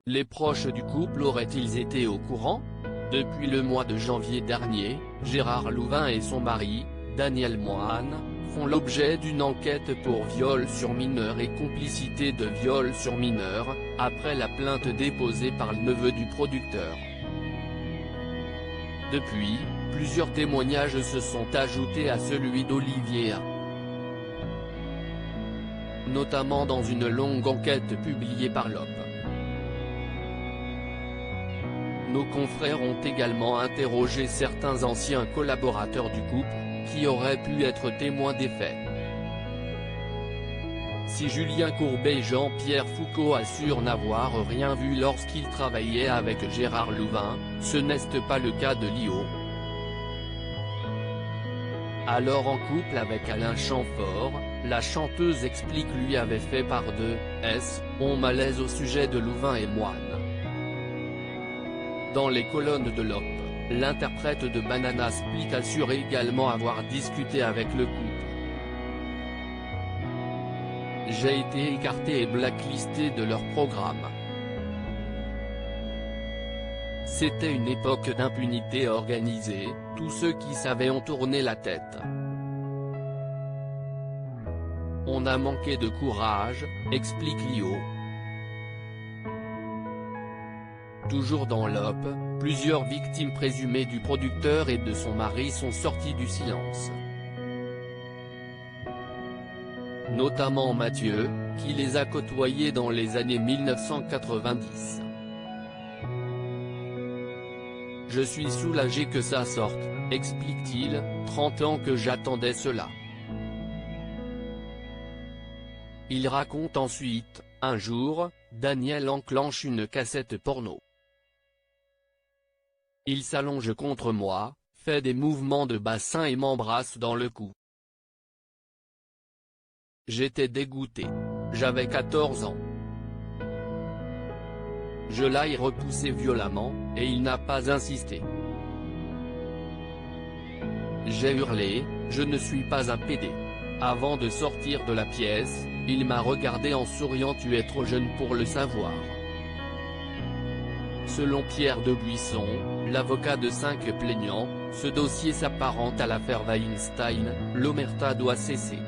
Les proches du couple auraient-ils été au courant? Depuis le mois de janvier dernier, Gérard Louvain et son mari, Daniel Moine, font l'objet d'une enquête pour viol sur mineur et complicité de viol sur mineur, après la plainte déposée par le neveu du producteur. Depuis, plusieurs témoignages se sont ajoutés à celui d'Olivier A. Notamment dans une longue enquête publiée par l'Op. Nos confrères ont également interrogé certains anciens collaborateurs du couple, qui auraient pu être témoins des faits. Si Julien Courbet et Jean-Pierre Foucault assurent n'avoir rien vu lorsqu'ils travaillaient avec Gérard Louvain, ce n'est pas le cas de Lio. Alors en couple avec Alain Chamfort, la chanteuse explique lui avait fait part de « on malaise au sujet de Louvain et Moine ». Dans les colonnes de l'Op, l'interprète de Banana Split assure également avoir discuté avec le couple. J'ai été écarté et blacklisté de leur programme. C'était une époque d'impunité organisée, tous ceux qui savaient ont tourné la tête. On a manqué de courage, explique Lio. Toujours dans l'Op, plusieurs victimes présumées du producteur et de son mari sont sorties du silence. Notamment Mathieu, qui les a côtoyés dans les années 1990. Je suis soulagé que ça sorte, explique-t-il, 30 ans que j'attendais cela. Il raconte ensuite, un jour, Daniel enclenche une cassette porno. Il s'allonge contre moi, fait des mouvements de bassin et m'embrasse dans le cou. J'étais dégoûté. J'avais 14 ans. Je l'ai repoussé violemment, et il n'a pas insisté. J'ai hurlé, je ne suis pas un pédé. Avant de sortir de la pièce, il m'a regardé en souriant. Tu es trop jeune pour le savoir. Selon Pierre Debuisson, l'avocat de 5 plaignants, ce dossier s'apparente à l'affaire Weinstein, l'omerta doit cesser.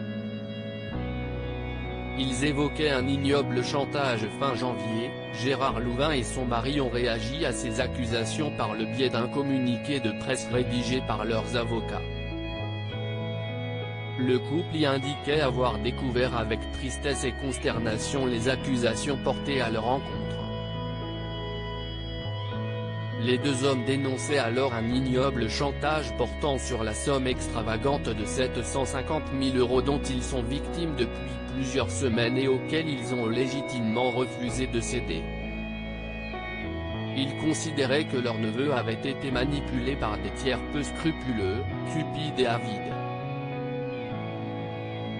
Ils évoquaient un ignoble chantage fin janvier, Gérard Louvain et son mari ont réagi à ces accusations par le biais d'un communiqué de presse rédigé par leurs avocats. Le couple y indiquait avoir découvert avec tristesse et consternation les accusations portées à leur encontre. Les deux hommes dénonçaient alors un ignoble chantage portant sur la somme extravagante de 750 000 € dont ils sont victimes depuis plusieurs semaines et auquel ils ont légitimement refusé de céder. Ils considéraient que leur neveu avait été manipulé par des tiers peu scrupuleux, cupides et avides.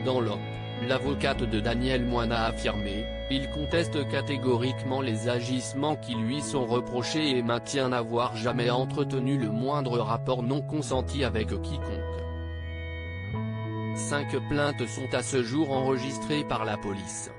Dans l'Op, l'avocate de Daniel Moine a affirmé, il conteste catégoriquement les agissements qui lui sont reprochés et maintient n'avoir jamais entretenu le moindre rapport non consenti avec quiconque. 5 plaintes sont à ce jour enregistrées par la police.